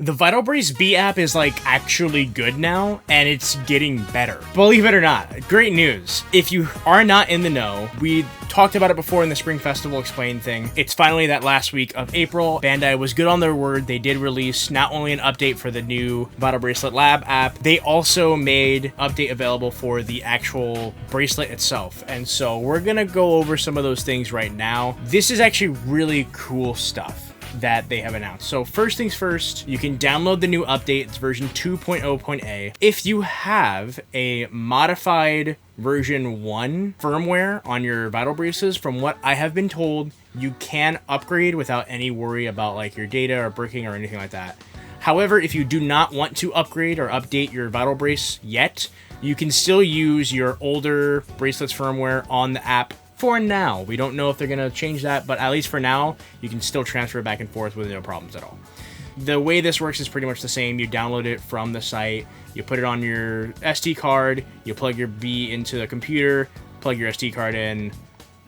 The Vital Brace B app is like actually good now, and it's getting better. Believe it or not, great news. If you are not in the know, we talked about it before in the Spring Festival Explained thing. It's finally that last week of April. Bandai was good on their word. They did release not only an update for the new Vital Bracelet Lab app, they also made update available for the actual bracelet itself. And so we're gonna go over some of those things right now. This is actually really cool stuff that they have announced. So first things first, you can download the new update. It's version 2.0.a. If you have a modified version 1 firmware on your Vital Braces, from what I have been told, you can upgrade without any worry about like your data or breaking or anything like that. However, if you do not want to upgrade or update your Vital Brace yet, you can still use your older bracelets firmware on the app for now. We don't know if they're going to change that, but at least for now, you can still transfer back and forth with no problems at all. The way this works is pretty much the same. You download it from the site, you put it on your SD card, you plug your B into the computer, plug your SD card in,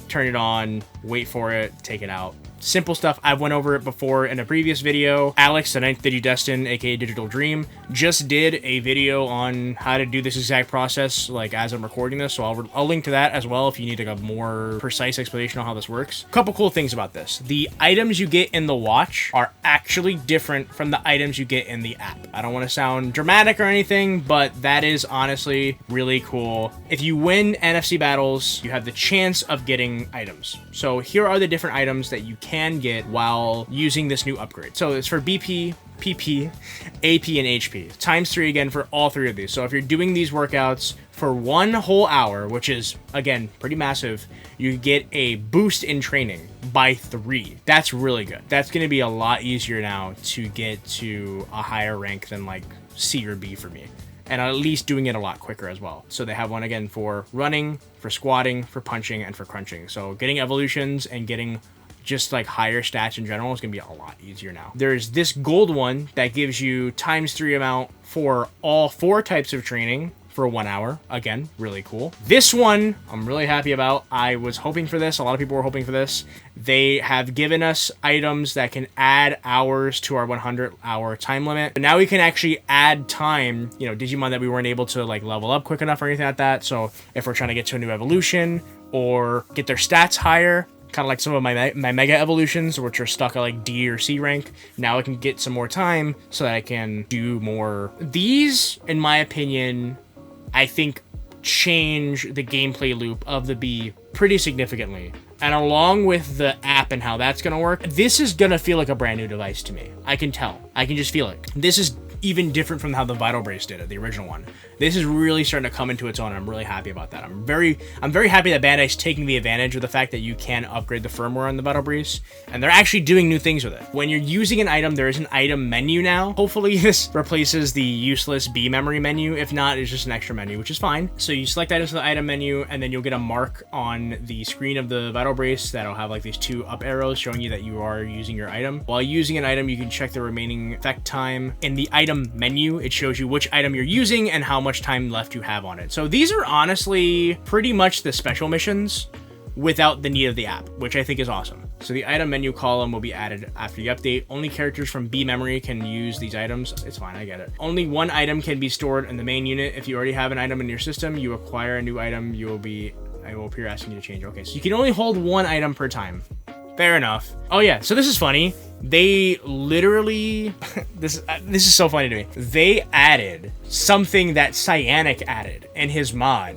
turn it on, wait for it, take it out. Simple stuff. I've went over it before in a previous video. Alex, the 9th Digidestin, aka Digital Dream, just did a video on how to do this exact process, like as I'm recording this, so I'll link to that as well if you need like a more precise explanation on how this works. Couple cool things about this. The items you get in the watch are actually different from the items you get in the app. I don't want to sound dramatic or anything, but that is honestly really cool. If you win NFC battles, you have the chance of getting items. So here are the different items that you can get while using this new upgrade. So it's for BP, PP, AP, and HP. Times 3 again for all 3 of these. So if you're doing these workouts for 1 whole hour, which is, again, pretty massive, you get a boost in training by 3. That's really good. That's going to be a lot easier now to get to a higher rank than like C or B for me. And at least doing it a lot quicker as well. So they have one again for running, for squatting, for punching, and for crunching. So getting evolutions and getting just like higher stats in general is going to be a lot easier now. There's this gold one that gives you times 3 amount for all 4 types of training for 1 hour. Again, really cool. This one I'm really happy about. I was hoping for this. A lot of people were hoping for this. They have given us items that can add hours to our 100-hour time limit. But now we can actually add time, you know, Digimon that we weren't able to like level up quick enough or anything like that. So if we're trying to get to a new evolution or get their stats higher, kind of like some of my mega evolutions, which are stuck at like D or C rank. Now I can get some more time so that I can do more. These, in my opinion, I think change the gameplay loop of the B pretty significantly. And along with the app and how that's going to work, this is going to feel like a brand new device to me. I can tell. I can just feel it. This is even different from how the Vital Brace did it, the original one. This is really starting to come into its own, and I'm really happy about that. I'm very happy that Bandai's taking the advantage of the fact that you can upgrade the firmware on the Vital Brace, and they're actually doing new things with it. When you're using an item, there is an item menu now. Hopefully this replaces the useless B memory menu. If not, it's just an extra menu, which is fine. So you select items from the item menu, and then you'll get a mark on the screen of the Vital Brace that'll have like these 2 up arrows showing you that you are using your item. While using an item, you can check the remaining effect time. In the item menu, it shows you which item you're using and how much time left you have on it. So these are honestly pretty much the special missions without the need of the app, which I think is awesome. So the item menu column will be added after the update. Only characters from B memory can use these items. It's fine, I get it. Only 1 item can be stored in the main unit. If you already have an item in your system, you acquire a new item, I will appear asking you to change. Okay, so you can only hold 1 item per time. Fair enough. Oh yeah, so this is funny. They literally, this is so funny to me. They added something that Cyanic added in his mod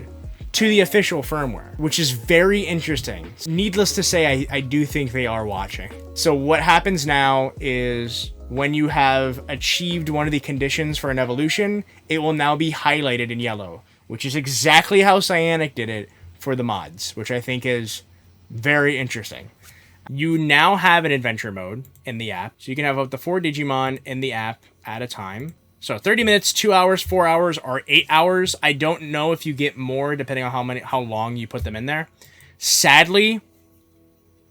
to the official firmware, which is very interesting. Needless to say, I do think they are watching. So what happens now is when you have achieved one of the conditions for an evolution, it will now be highlighted in yellow, which is exactly how Cyanic did it for the mods, which I think is very interesting. You now have an adventure mode in the app, so you can have up to 4 Digimon in the app at a time. So 30 minutes, 2 hours, 4 hours, or 8 hours. I don't know if you get more depending on how long you put them in there. Sadly,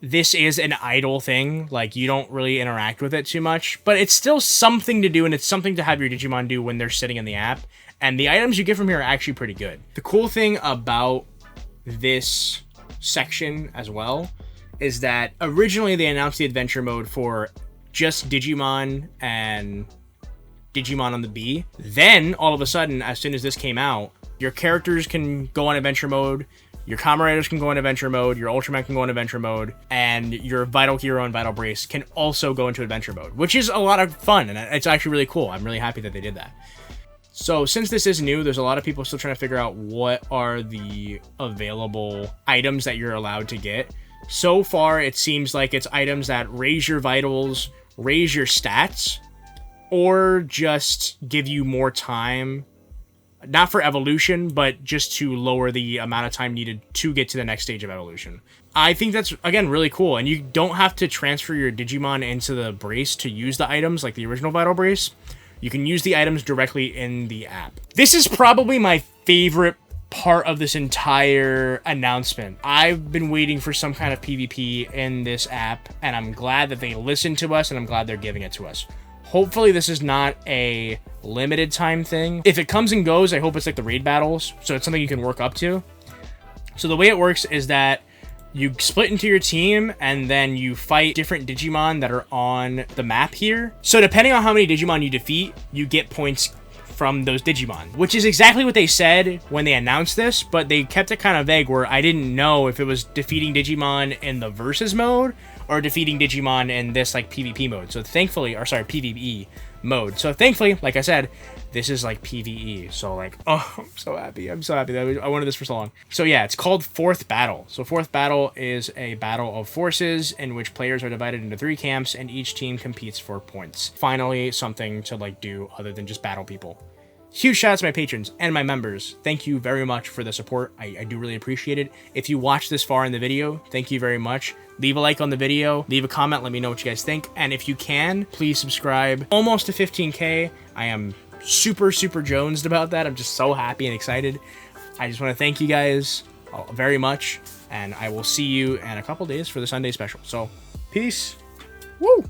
this is an idle thing. Like, you don't really interact with it too much, but it's still something to do, and it's something to have your Digimon do when they're sitting in the app. And the items you get from here are actually pretty good. The cool thing about this section as well is that originally they announced the adventure mode for just Digimon and Digimon on the B. Then, all of a sudden, as soon as this came out, your characters can go on adventure mode, your Kamen Riders can go in adventure mode, your Ultraman can go in adventure mode, and your Vital Hero and Vital Brace can also go into adventure mode, which is a lot of fun, and it's actually really cool. I'm really happy that they did that. So since this is new, there's a lot of people still trying to figure out what are the available items that you're allowed to get. So far, it seems like it's items that raise your vitals, raise your stats, or just give you more time. Not for evolution, but just to lower the amount of time needed to get to the next stage of evolution. I think that's, again, really cool. And you don't have to transfer your Digimon into the brace to use the items like the original Vital Brace. You can use the items directly in the app. This is probably my favorite part of this entire announcement. I've been waiting for some kind of PvP in this app, and I'm glad that they listened to us, and I'm glad they're giving it to us. Hopefully this is not a limited time thing. If it comes and goes, I hope it's like the raid battles, so it's something you can work up to. So the way it works is that you split into your team, and then you fight different Digimon that are on the map here. So depending on how many Digimon you defeat, you get points from those Digimon, which is exactly what they said when they announced this, but they kept it kind of vague where I didn't know if it was defeating Digimon in the versus mode or defeating Digimon in this like PvP mode. So thankfully, or sorry, PvE mode. So thankfully, like I said, this is like PvE. So like, oh, I'm so happy. I'm so happy that I wanted this for so long. So yeah, it's called Fourth Battle. So Fourth Battle is a battle of forces in which players are divided into 3 camps and each team competes for points. Finally, something to like do other than just battle people. Huge shout out to my patrons and my members. Thank you very much for the support. I do really appreciate it. If you watched this far in the video, thank you very much. Leave a like on the video, leave a comment, let me know what you guys think. And if you can, please subscribe. Almost to 15K. I am super jonesed about that. I'm just so happy and excited. I just want to thank you guys very much. And I will see you in a couple days for the Sunday special. So, peace. Woo!